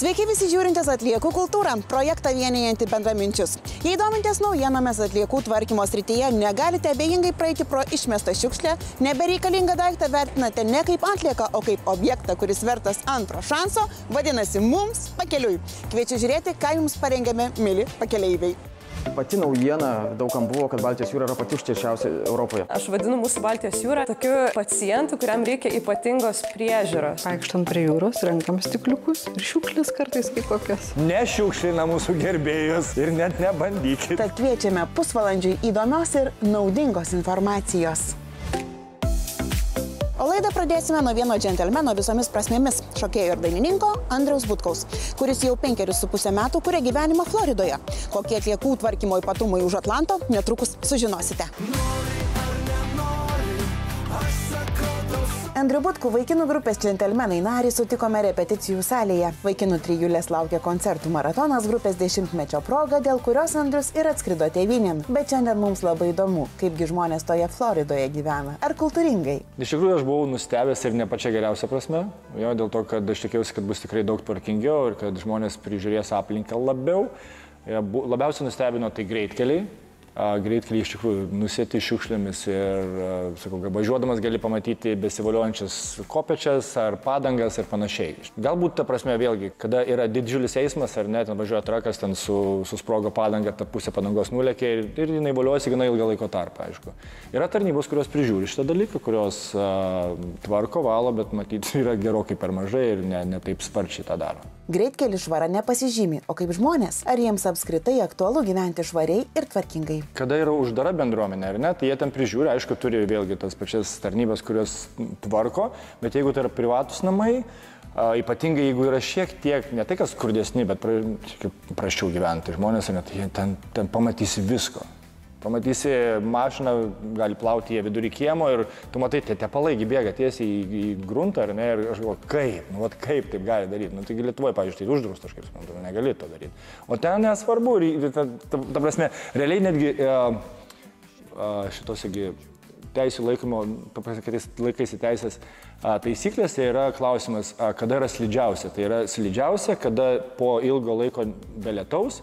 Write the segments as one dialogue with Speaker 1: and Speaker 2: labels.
Speaker 1: Sveiki visi žiūrintys Atliekų kultūrą, projektą vienijantį bendraminčius. Jei domintės naujienomis atliekų tvarkymo srityje, negalite abejingai praeiti pro išmestą šiukšlę, nebereikalingą daiktą vertinate ne kaip atlieką, o kaip objektą, kuris vertas antro šanso, vadinasi mums pakeliui. Kviečiu žiūrėti, ką jums parengėme, mili pakeleiviai.
Speaker 2: Pati naujiena daugam buvo, kad Baltijos jūra yra pati užterščiausia Europoje.
Speaker 3: Aš vadinu mūsų Baltijos jūrą tokiu pacientu, kuriam reikia ypatingos priežiūros.
Speaker 4: Vaikštant prie jūros, renkam stikliukus ir šiukšlės kartais kaip kokias.
Speaker 5: Nešiukšlina mūsų gerbėjus ir net nebandykit.
Speaker 1: Tad kviečiame pusvalandžiui įdomios ir naudingos informacijos. O laidą pradėsime nuo vieno džentelmeno visomis prasmėmis, šokėjo ir dainininko Andriaus Butkaus, kuris jau 5,5 metų kuria gyvenimą Floridoje. Kokie atliekų tvarkymo ypatumai už Atlanto, netrukus sužinosite. Andrių Butkų vaikinų grupės džentelmenai narį sutikome repeticijų salėje. Vaikinų trijulės laukia koncertų maratonas grupės 10-mečio proga, dėl kurios Andrius ir atskrido tėvynėn. Bet šiandien mums labai įdomu, kaipgi žmonės toje Floridoje gyvena. Ar kultūringai?
Speaker 5: Iš tikrųjų, aš buvau nustebęs ir ne pačia geriausia prasme. Jo, dėl to, kad aš tikėjausi, kad bus tikrai daug tvarkingiau ir kad žmonės prižiūrės aplinką labiau. Labiausiai nustebino tai greitkeliai. Greitkeliai iš tikrųjų nusėti šiukšlėmis ir, sakau, važiuodamas gali pamatyti besivoliojančias kopečias ar padangas ir panašiai. Galbūt ta prasme vėlgi, kada yra didžiulis eismas ar net važiuoja trakas, ten susprogo padanga, ta pusė padangos nulėkė ir jinai voliojasi gana ilgą laiko tarpą, aišku. Yra tarnybos, kurios prižiūri šitą dalyką, kurios tvarko, valo, bet matyti yra gerokai per mažai ir ne taip sparčiai tą daro.
Speaker 1: Greitkelių švara nepasižymi, o kaip žmonės, ar jiems apskritai aktualu gyventi švariai ir tvarkingai?
Speaker 5: Kada yra uždara bendruomenė, ar ne, tai jie ten prižiūri, aišku, turi vėlgi tas pačias tarnybas, kurios tvarko, bet jeigu tai yra privatus namai, ypatingai jeigu yra šiek tiek, ne tai kas skurdesni, bet prasčiau gyventi žmonės, net jie ten pamatysi visko. Pamatysi mašiną, gali plauti jie vidurį kiemo ir tu matai, tie tepalai bėga tiesiai į gruntą, ar ne, ir aš galvoju, kaip taip gali daryti. Nu, taigi Lietuvoje, pavyzdžiui, tai uždrausta, aš kaip suprantu, negali to daryti. O ten nesvarbu, ta prasme, realiai netgi šitos teisų laikymo, laikaisi teisės taisyklės, tai yra klausimas, kada yra slidžiausia. Tai yra slidžiausia, kada po ilgo laiko be lietaus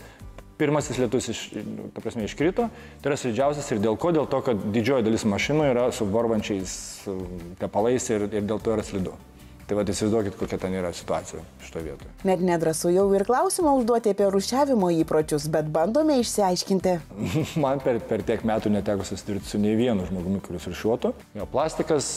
Speaker 5: pirmasis lietus iškrito, tai yra slidžiausias ir dėl ko? Dėl to, kad didžioji dalis mašinų yra su varvančiais tepalais ir dėl to yra slidu. Tai įsivaizduokit, kokia ten yra situacija šitoje vietoje.
Speaker 1: Net nedrąsu jau ir klausimą užduoti apie rūšiavimo įpročius, bet bandome išsiaiškinti.
Speaker 5: Man per tiek metų neteko susidurti su nei vienu žmogumi, kuris rūšiuotų. Jo, plastikas,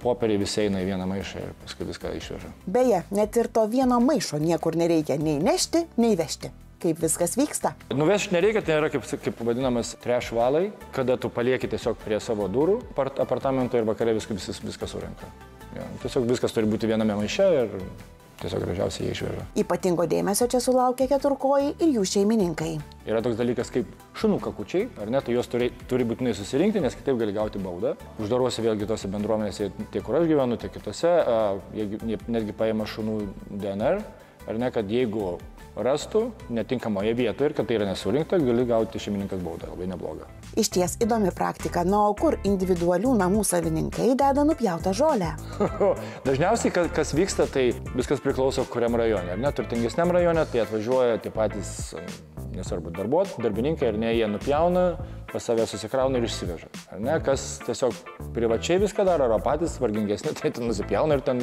Speaker 5: popieriai visi eina į vieną maišą ir paskui viską išveža.
Speaker 1: Beje, net ir to vieno maišo niekur nereikia nei nešti, nei vežti. Kaip viskas vyksta?
Speaker 5: Nuvežti nereikia, tai yra kaip vadinamas trash valai, kada tu palieki tiesiog prie savo durų apartamento ir vakare viską surenka. Ja, tiesiog viskas turi būti viename maiše ir tiesiog gražiausiai jie išveža.
Speaker 1: Ypatingo dėmesio čia sulaukia keturkojai ir jų šeimininkai.
Speaker 5: Yra toks dalykas kaip šunų kakučiai, ar ne, tai juos turi būtinai susirinkti, nes kitaip gali gauti baudą. Uždaruose vėlgi tose bendruomenėse, tiek kur aš gyvenu, tiek kitose, jie netgi paima šunų DNR, ar ne, kad jeigu rastų netinkamoje vietoje ir kad tai yra nesurinkta, gali gauti šeimininkas baudą, labai neblogą.
Speaker 1: Išties įdomi praktika, o kur individualių namų savininkai deda nupjautą žolę?
Speaker 5: Dažniausiai, kas vyksta, tai viskas priklauso kuriam rajone. Ar ne, turtingesniam rajone, tai atvažiuoja tie patys, nesvarbu, darbininkai, ar ne, jie nupjauna, pas save susikrauna ir išsiveža. Ar ne, kas tiesiog privačiai viską daro, ar patys vargingesni, tai ten nusipjauna ir ten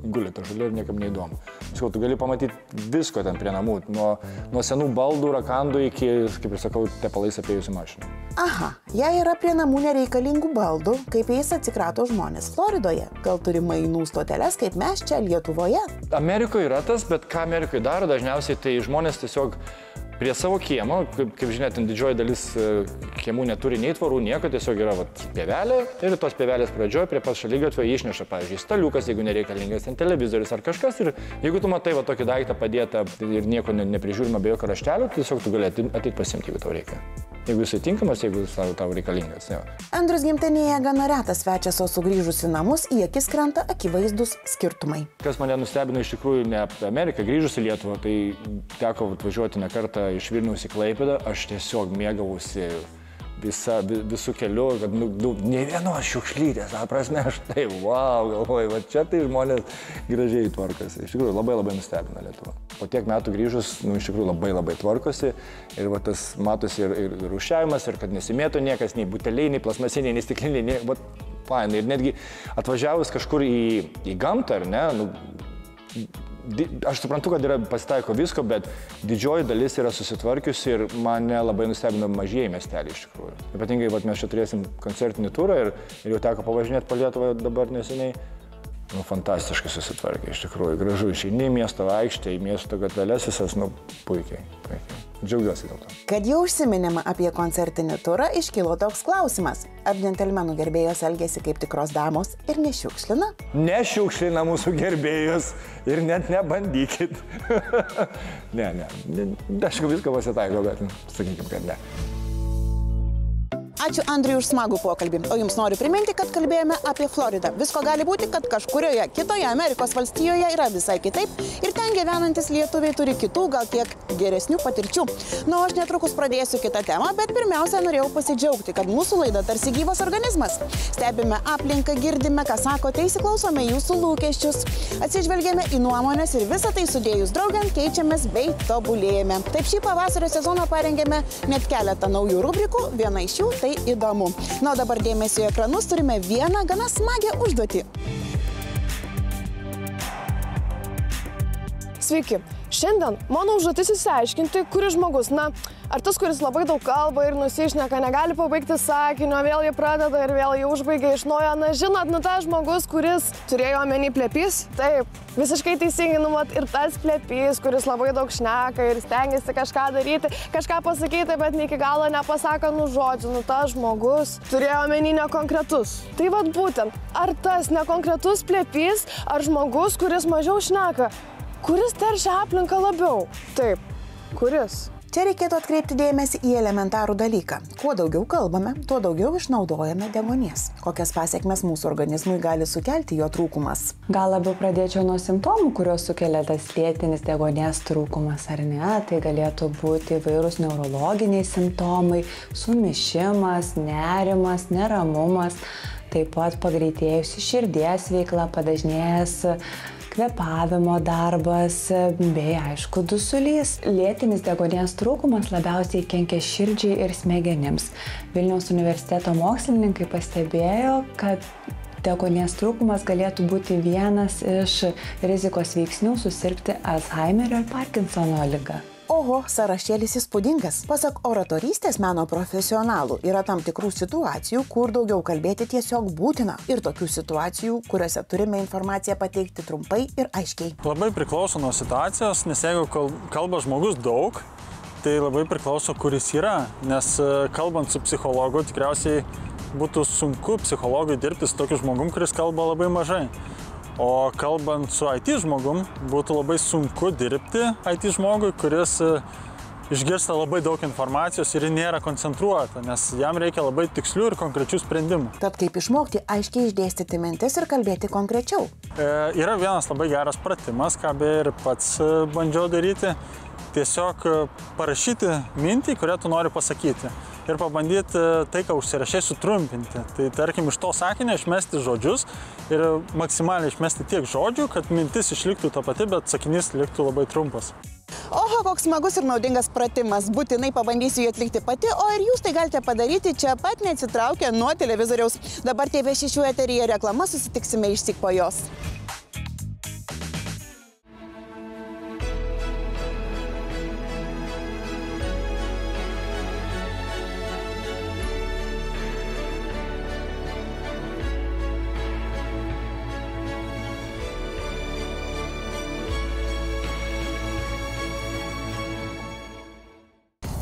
Speaker 5: guli ta žolė ir niekam neįdomu. Sakau, tu gali pamatyti visko ten prie namų, nuo senų baldų, rakandų iki, kaip ir sakau, tepalais apėjusių mašinų.
Speaker 1: Aha, jei yra prie namų nereikalingų baldų, kaip jais atsikrato žmonės Floridoje? Gal turi mainų stoteles, kaip mes čia Lietuvoje?
Speaker 5: Amerikoje yra tas, bet ką Amerikoje daro dažniausiai, tai žmonės tiesiog prie savo kiemo, kaip žinia, ten didžioji dalis kiemų neturi nei tvorų, nieko, tiesiog yra pievelė ir tos pievelės pradžioje prie pat šaligatvio išneša, pavyzdžiui, staliukas, jeigu nereikalingas, ten televizorius ar kažkas ir jeigu tu matai tokį daiktą padėtą ir nieko neprižiūrima be jokio raštelio, tai tiesiog tu gali ateiti pasimti, jeigu tau reikia. Jeigu jisai tinkamas, jeigu tau reikalingas. Jo.
Speaker 1: Andrius gimtinėje gana retas svečias, o sugrįžus į namus į akis krenta akivaizdus skirtumai.
Speaker 5: Kas mane nustebino iš tikrųjų ne apie Ameriką, grįžus į Lietuvą, tai teko važiuoti ne kartą iš Vilniaus į Klaipėdą, aš tiesiog mėgavausi visų kelių, kad ne vienos šiukšlytės, prasme, aš tai, wow, galvoju, va čia tai žmonės gražiai tvarkosi. Iš tikrųjų, labai nustebina Lietuva. Po tiek metų grįžus, iš tikrųjų, labai tvarkosi ir va, tas matosi ir rūšiavimas, ir kad nesimėto niekas, nei buteliai, nei plasmasiniai, nei stikliniai, nei, fainai. Ir netgi atvažiavus kažkur į gamtą, ar ne, aš suprantu, kad yra pasitaiko visko, bet didžioji dalis yra susitvarkiusi ir mane labai nustebino mažieji miesteliai iš tikrųjų. Ypatingai, mes čia turėsim koncertinį turą ir jau teko pavažinėti po Lietuvą dabar neseniai. Fantastiškai susitvarkė, iš tikrųjų, gražu. Išeini į miesto aikštę, į miesto gatveles visas, puikiai. Džiaugiuosi dėl to.
Speaker 1: Kad jau užsiminėma apie koncertinį turą, iškilo toks klausimas. Ar džentelmenų gerbėjos elgėsi kaip tikros damos ir nešiukšlina?
Speaker 5: Nešiukšlina mūsų gerbėjos ir net nebandykit. Ne. Aišku, visko pasitaiko, bet sakykim, kad ne.
Speaker 1: Ačiū Andriui už smagų pokalbį. O jums noriu priminti, kad kalbėjome apie Floridą. Visko gali būti, kad kažkurioje kitoje Amerikos valstijoje yra visai kitaip ir ten gyvenantis lietuviai turi kitų, gal kiek geresnių patirčių. Aš netrukus pradėsiu kitą temą, bet pirmiausia norėjau pasidžiaugti, kad mūsų laida tarsi gyvas organizmas. Stebime aplinką, girdime, ką sakote, įsiklausome jūsų lūkesčius, atsižvelgiame į nuomonės ir visą tai sudėjus draugėn keičiamės bei tobulėjame. Taip šį pavasario sezoną parengėme net keletą naujų rubrikų, viena iš jų tai įdomu. O dabar dėmesio į ekranus turime vieną gana smagią užduotį.
Speaker 6: Sveiki. Šiandien mano užduotis išsiaiškinti, kuris žmogus, ar tas, kuris labai daug kalba ir nusišneka, negali pabaigti sakinio, vėl jį pradeda ir vėl jį užbaigia iš naujo. Žinot, tas žmogus, kuris turėjo omeny plepys? Taip, visiškai teisingai, ir tas plepys, kuris labai daug šneka ir stengiasi kažką daryti, kažką pasakyti, bet ne iki galo nepasako žodžių. Tas žmogus turėjo omeny nekonkretus. Tai būtent, ar tas nekonkretus plepys, ar žmogus, kuris mažiau šneka? Kuris teršia aplinką labiau? Taip, kuris?
Speaker 1: Čia reikėtų atkreipti dėmesį į elementarų dalyką. Kuo daugiau kalbame, tuo daugiau išnaudojame deguonies. Kokias pasiekmes mūsų organizmui gali sukelti jo trūkumas?
Speaker 7: Gal labiau pradėčiau nuo simptomų, kurios sukelia tas lėtinis deguonies trūkumas, ar ne? Tai galėtų būti įvairūs neurologiniai simptomai, sumišimas, nerimas, neramumas, taip pat pagreitėjusi širdies veikla, padažnėjęs kvėpavimo darbas bei, aišku, dusulys. Lėtinis deguonies trūkumas labiausiai kenkia širdžiai ir smegenims. Vilniaus universiteto mokslininkai pastebėjo, kad deguonies trūkumas galėtų būti vienas iš rizikos veiksnių susirgti Alzheimerio ir Parkinsono liga.
Speaker 1: Oho, sąrašėlis įspūdingas. Pasak oratorystės meno profesionalų, yra tam tikrų situacijų, kur daugiau kalbėti tiesiog būtina. Ir tokių situacijų, kuriuose turime informaciją pateikti trumpai ir aiškiai.
Speaker 8: Labai priklauso nuo situacijos, nes jeigu kalba žmogus daug, tai labai priklauso, kur jis yra. Nes kalbant su psichologu, tikriausiai būtų sunku psichologui dirbti su tokiu žmogum, kuris kalba labai mažai. O kalbant su IT žmogum, būtų labai sunku dirbti IT žmogui, kuris išgirsta labai daug informacijos ir nėra koncentruota, nes jam reikia labai tikslių ir konkrečių sprendimų.
Speaker 1: Tad kaip išmokti aiškiai išdėstyti mintis ir kalbėti konkrečiau?
Speaker 8: Yra vienas labai geras pratimas, ką ir pats bandžiau daryti. Tiesiog parašyti mintį, kurią tu nori pasakyti. Ir pabandyti tai, ką užsirašai, sutrumpinti. Tai tarkim, iš to sakinio išmesti žodžius ir maksimaliai išmesti tiek žodžių, kad mintis išliktų ta pati, bet sakinys liktų labai trumpas.
Speaker 1: Oho, koks smagus ir naudingas pratimas. Būtinai pabandysiu jį atlikti pati, o ir jūs tai galite padaryti čia pat neatsitraukę nuo televizoriaus. Dabar TV6 eteryje reklama, susitiksime išsyk po jos.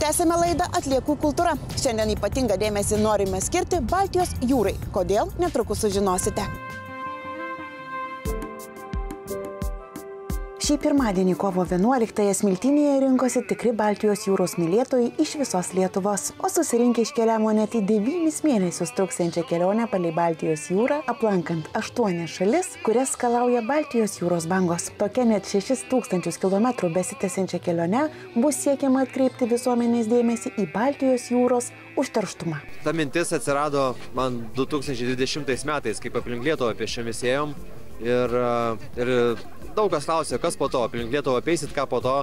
Speaker 1: Tęsime laidą Atliekų kultūra. Šiandien ypatingą dėmesį norime skirti Baltijos jūrai. Kodėl? Netrukus sužinosite. Šį pirmadienį kovo 11-ąją Smiltynėje rinkosi tikri Baltijos jūros mylėtojai iš visos Lietuvos, o susirinkę iškeliavo net į 9 mėnesius truksiančią kelionę palei Baltijos jūrą, aplankant 8 šalis, kurias skalauja Baltijos jūros bangos. Tokia net 6000 km besitęsiančia kelionė bus siekiama atkreipti visuomenės dėmesį į Baltijos jūros užterštumą.
Speaker 9: Ta mintis atsirado man 2020 metais, kaip aplink Lietuvą pėsčiomis ėjom. Ir daug kas klausė, kas po to, aplink Lietuvą apeisit, ką po to.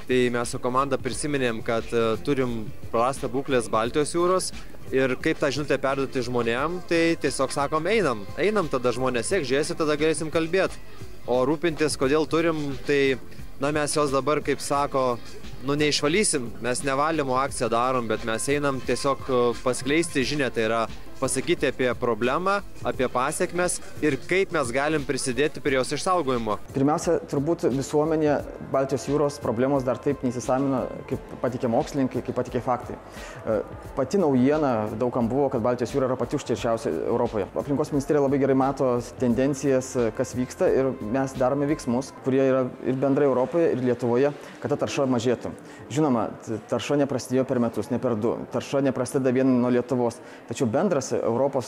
Speaker 9: Tai mes su komanda prisiminėm, kad turim prastą būklės Baltijos jūros ir kaip tą žinutę perduoti žmonėm, tai tiesiog sakom, einam, tada žmonės žiūrėsi, tada galėsim kalbėti. O rūpintis, kodėl turim, tai mes jos dabar, kaip sako, neišvalysim, mes nevalymo akciją darom, bet mes einam tiesiog paskleisti žinią, tai yra pasakyti apie problemą, apie pasiekmes ir kaip mes galim prisidėti prie jos išsaugojimo.
Speaker 2: Pirmiausia, turbūt visuomenė Baltijos jūros problemos dar taip neįsisamino, kaip patikė mokslininkai, kaip patikė faktai. Pati naujiena daugam buvo, kad Baltijos jūra yra pati užterščiausia Europoje. Aplinkos ministerija labai gerai mato tendencijas, kas vyksta ir mes darome veiksmus, kurie yra ir bendrai Europoje, ir Lietuvoje, kad ta tarša mažėtų. Žinoma, tarša neprasidėjo per metus, ne per 2. Tarša neprasideda vien nuo Lietuvos. Tačiau bendras Europos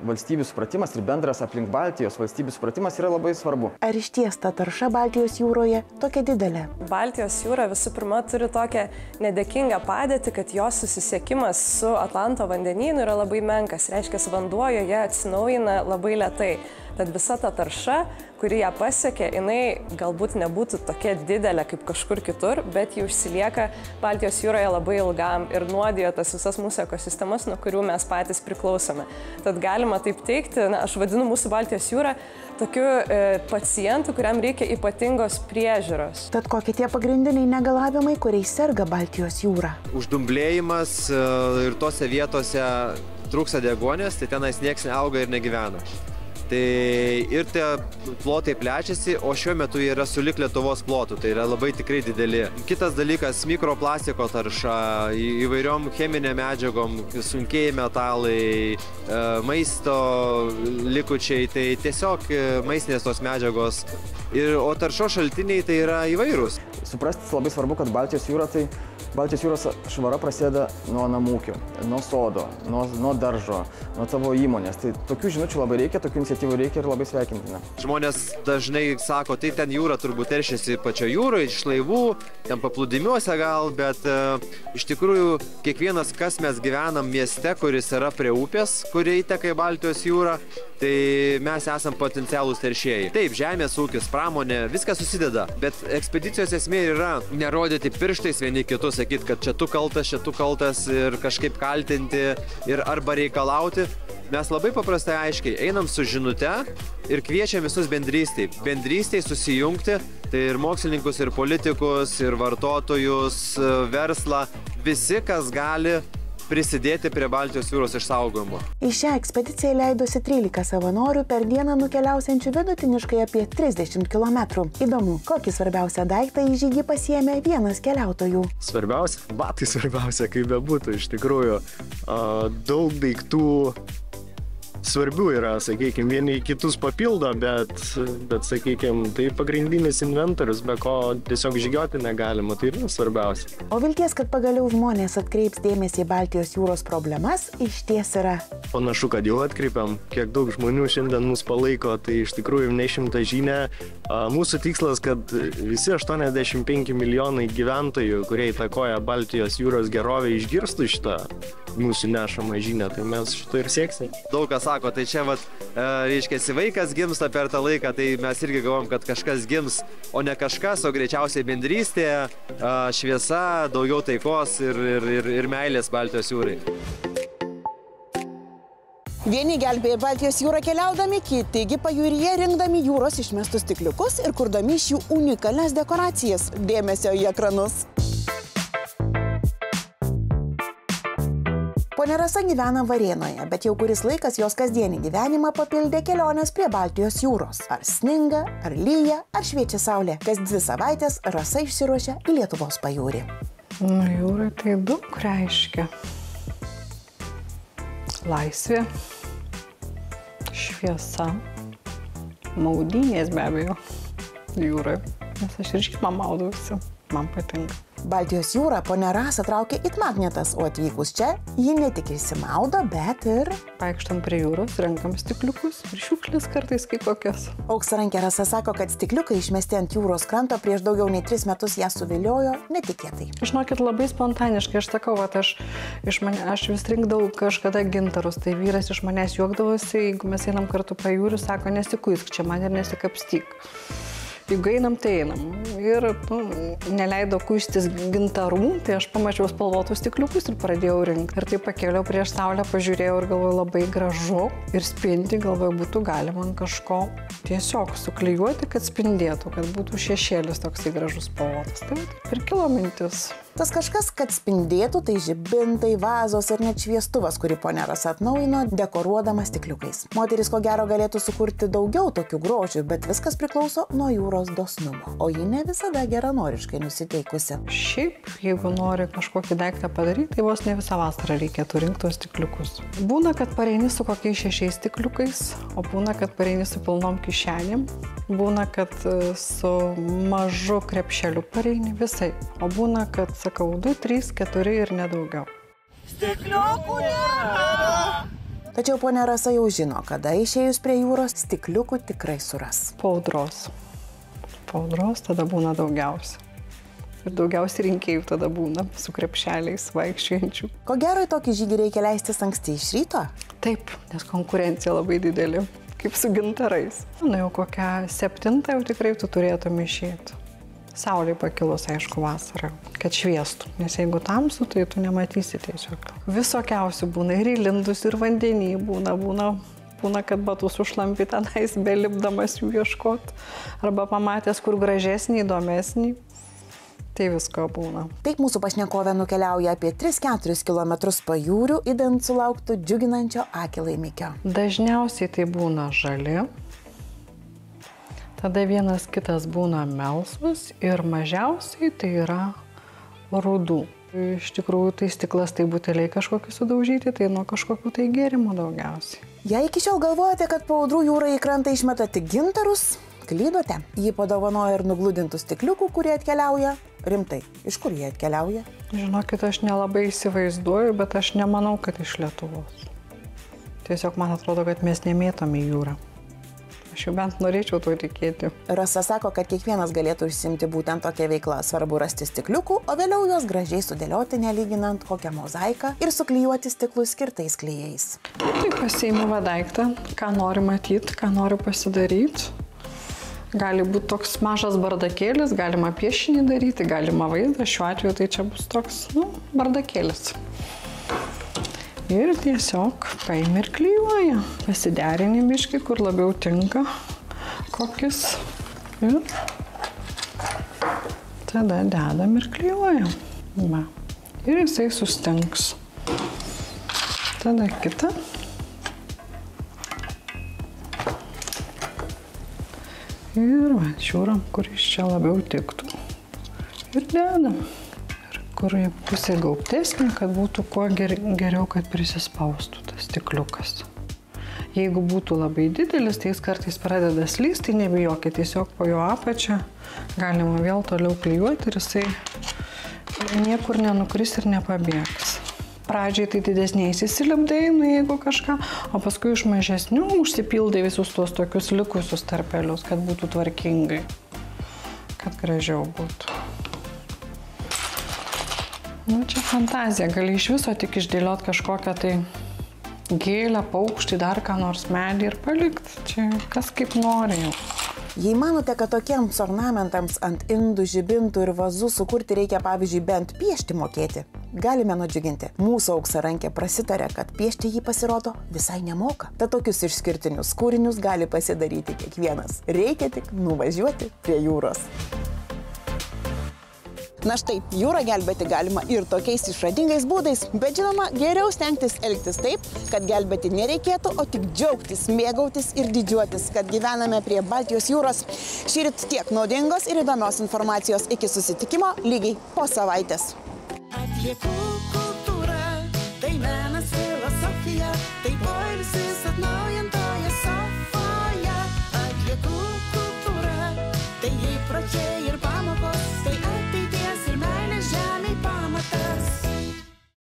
Speaker 2: valstybių supratimas ir bendras aplink Baltijos valstybių supratimas yra labai svarbu.
Speaker 1: Ar išties ta tarša Baltijos jūroje tokia didelė?
Speaker 3: Baltijos jūra visų pirma turi tokią nedėkingą padėtį, kad jos susisiekimas su Atlanto vandenynu yra labai menkas. Reiškia, vanduo joje atsinaujina labai lėtai. Tad visa ta tarša, kuri ją pasiekė, jinai galbūt nebūtų tokia didelė kaip kažkur kitur, bet ji užsilieka Baltijos jūroje labai ilgam ir nuodijo tas visas mūsų ekosistemas, nuo kurių mes patys priklausome. Tad galima taip teikti, aš vadinu mūsų Baltijos jūrą tokiu pacientu, kuriam reikia ypatingos priežiūros.
Speaker 1: Tad kokie tie pagrindiniai negalavimai, kuriais serga Baltijos jūra?
Speaker 9: Uždumblėjimas ir tose vietose trūksta deguonies, tai tenais nieks neauga ir negyvena. Tai ir tie plotai plečiasi, o šiuo metu jie yra sulig Lietuvos plotų, tai yra labai tikrai dideli. Kitas dalykas - mikroplastiko tarša, įvairiom cheminėm medžiagom, sunkieji metalai, maisto likučiai, tai tiesiog maistinės tos medžiagos. O taršos šaltiniai tai yra įvairūs.
Speaker 2: Suprasti labai svarbu, kad Baltijos jūros švara prasideda nuo namūkių, nuo sodo, nuo daržo, nuo tavo įmonės. Tai tokių žinučių labai reikia, tokių iniciatyvų reikia ir labai sveikintina.
Speaker 9: Žmonės dažnai sako, tai ten jūra turbūt teršiasi pačio jūroje, iš laivų, ten paplūdimiuose gal, bet iš tikrųjų kiekvienas, kas mes gyvenam mieste, kuris yra prie upės, kurie įteka į Baltijos jūrą, tai mes esam potencialūs teršėjai. Taip, žemės ūkis, pramonė, viskas susideda, bet ekspedicijos esmė yra nerodyti pirštais vieni kitus, sakyti, kad čia tu kaltas ir kažkaip kaltinti ir arba reikalauti. Mes labai paprastai aiškiai einam su žinute ir kviečiam visus bendrystėj susijungti, tai ir mokslininkus, ir politikus, ir vartotojus, verslą, visi, kas gali prisidėti prie Baltijos jūros išsaugojimo.
Speaker 1: Į šią ekspediciją leidosi 13 savanorių per dieną nukeliausiančių vidutiniškai apie 30 km. Įdomu, kokį svarbiausią daiktą į žygį pasiėmė vienas keliautojų.
Speaker 10: Svarbiausia, batai svarbiausia, kaip bebūtų, iš tikrųjų. Daug daiktų svarbių yra, sakykime, vieni kitus papildo, bet sakykime, tai pagrindinis inventorius, be ko tiesiog žygiuoti negalima, tai yra svarbiausia.
Speaker 1: O vilties, kad pagaliau žmonės atkreips dėmesį į Baltijos jūros problemas, išties yra.
Speaker 10: Panašu, kad jau atkreipiam, kiek daug žmonių šiandien mus palaiko, tai iš tikrųjų nešimta žinia. Mūsų tikslas, kad visi 85 milijonai gyventojų, kurie įtakoja Baltijos jūros gerovę, išgirstų šitą mūsų nešamą žinią, tai mes šito ir sieksime.
Speaker 9: Daug kas sako, tai čia reiškia, vaikas gimsta per tą laiką, tai mes irgi galvom, kad kažkas gims, o ne kažkas, o greičiausiai bendrystė, šviesa, daugiau taikos ir meilės Baltijos jūrai.
Speaker 1: Vieni gelbėja Baltijos jūrą keliaudami, kitigi pajūryje rinkdami jūros išmestus stikliukus ir kurdami iš jų unikalias dekoracijas. Dėmesio į ekranus. Ponia Rasa gyvena Varėnoje, bet jau kuris laikas jos kasdienį gyvenimą papildė kelionės prie Baltijos jūros. Ar sninga, ar lyja, ar šviečia saulė. Kas 2 savaitės Rasa išsiruošia į Lietuvos pajūrį.
Speaker 4: Jūrai tai daug reiškia. Laisvė, šviesa, maudynės be abejo jūrai. nes aš ir žiemą maudausi, man patinka.
Speaker 1: Baltijos jūrą ponia Rasa traukė it magnetas, o atvykus čia ji ne tik išsimaudo, bet ir...
Speaker 4: Vaikštam prie jūros, renkam stikliukus ir šiukšlės kartais kaip kokias.
Speaker 1: Auksarankė Rasa sako, kad stikliukai išmesti ant jūros kranto prieš daugiau nei 3 metus ją suviliojo netikėtai.
Speaker 4: Žinokit, labai spontaniškai, aš sakau, aš vis rinkdavau kažkada gintarus, tai vyras iš manęs juokdavosi, jeigu mes einam kartu pajūriu, sako, nesikuisk čia man ir nesikapstyk. Jeigu einam, tai einam. Ir neleido kuistis gintarų, tai aš pamačiau spalvotus stikliukus ir pradėjau rinkti. Ir tai pakėliau prieš saulę, pažiūrėjau ir galvoju labai gražu ir spindi, galvoju būtų galima ant kažko tiesiog suklijuoti, kad spindėtų, kad būtų šešėlis toksai gražus spalvotas. Tai ir kilo mintis.
Speaker 1: Tas kažkas, kad spindėtų, tai žibintai, vazos ir net šviestuvas, kurį ponia Rasa atnaujino, dekoruodama stikliukais. Moteris ko gero galėtų sukurti daugiau tokių grožių, bet viskas priklauso nuo jūros dosnumo, o ji ne visada geranoriškai nusiteikusi.
Speaker 4: Šiaip, jeigu nori kažkokį daiktą padaryti, tai vos ne visą vasarą reikėtų rinkti tos stikliukus. Būna, kad pareini su kokiais 6 stikliukais, o būna, kad pareini su pilnom kišenėm, būna, kad su mažu krepšeliu pareini visai, o būna, kad sakau, 2, 3, 4 ir nedaugiau.
Speaker 1: Stikliukų nėra! Tačiau ponia Rasa jau žino, kada išėjus prie jūros stikliukų tikrai suras.
Speaker 4: Po audros. Po audros tada būna daugiausia. Ir daugiausiai rinkėjų tada būna su krepšeliais vaikščiojančių.
Speaker 1: Ko gero, į tokį žygį reikia leistis anksti iš ryto?
Speaker 4: Taip, nes konkurencija labai didelė, kaip su gintarais. Na jau kokią 7 jau tikrai tu turėtum išėti. Saulė pakilus, aišku, vasarą, kad šviestų, nes jeigu tamsu, tai tu nematysi tiesiog. Visokiausių būna ir įlindus, ir vandenį būna, kad batus užlampi tenais, belipdamas jų ieškot, arba pamatęs, kur gražesnį, įdomesnį, tai visko būna.
Speaker 1: Taip mūsų pašnekovė nukeliauja apie 3-4 km pajūrių, idant sulauktų džiuginančio akį laimikio.
Speaker 4: Dažniausiai tai būna žali. Tada vienas kitas būna melsvas ir mažiausiai tai yra rudų. Iš tikrųjų, tai stiklas, tai buteliai kažkokie sudaužyti, tai nuo kažkokių tai gėrimų daugiausiai.
Speaker 1: Jei iki šiol galvojate, kad po audrų jūra į krantą išmeta tik gintarus, klydote. Ji padovanoja ir nugludintų stikliukų, kurie atkeliauja. Rimtai, iš kur jie atkeliauja?
Speaker 4: Žinokit, aš nelabai įsivaizduoju, bet aš nemanau, kad iš Lietuvos. Tiesiog man atrodo, kad mes nemėtom į jūrą. Aš jau bent norėčiau to tikėti.
Speaker 1: Rasa sako, kad kiekvienas galėtų užsiimti būtent tokią veiklą. Svarbu rasti stikliukų, o vėliau juos gražiai sudėlioti, nelyginant kokią mozaiką ir suklijuoti stiklus skirtais klijais.
Speaker 4: Tai pasiimu daiktą, ką nori matyti, ką nori pasidaryti. Gali būti toks mažas bardakėlis, galima piešinį daryti, galima vaizdą. Šiuo atveju tai čia bus toks, bardakėlis. Ir tiesiog paimi ir klijuoja. Pasiderini biškį, kur labiau tinka kokis. Ir tada dedam ir klijuojam. Va. Ir jisai sustings. Tada kita. Ir žiūram, kuris čia labiau tiktų. Ir dedam. Kur pusė gaubtesnė, kad būtų kuo geriau, kad prisispaustų tas stikliukas. Jeigu būtų labai didelis, tai jis kartais pradeda slysti, tai nebijokit, tiesiog po jo apačią galima vėl toliau klijuoti ir jisai niekur nenukris ir nepabėgs. Pradžiai tai didesniais įsilipdai, jeigu kažką, o paskui iš mažesnių užsipildai visus tuos tokius likusius tarpelius, kad būtų tvarkingai, kad gražiau būtų. Čia fantazija, gali iš viso tik išdėliot kažkokią tai gėlę, paukštį, dar ką nors medį ir palikti. Čia kas kaip nori jau.
Speaker 1: Jei manote, kad tokiems ornamentams ant indų, žibintų ir vazų sukurti reikia, pavyzdžiui, bent piešti mokėti, galime nudžiuginti. Mūsų auksarankė prasitarė, kad piešti jį pasirodo visai nemoka. Tad tokius išskirtinius kūrinius gali pasidaryti kiekvienas. Reikia tik nuvažiuoti prie jūros. Na štai, jūrą gelbėti galima ir tokiais išradingais būdais, bet žinoma, geriau stengtis elgtis taip, kad gelbėti nereikėtų, o tik džiaugtis, mėgautis ir didžiuotis, kad gyvename prie Baltijos jūros. Šįryt tiek naudingos ir įdomios informacijos. Iki susitikimo lygiai po savaitės. Atliekų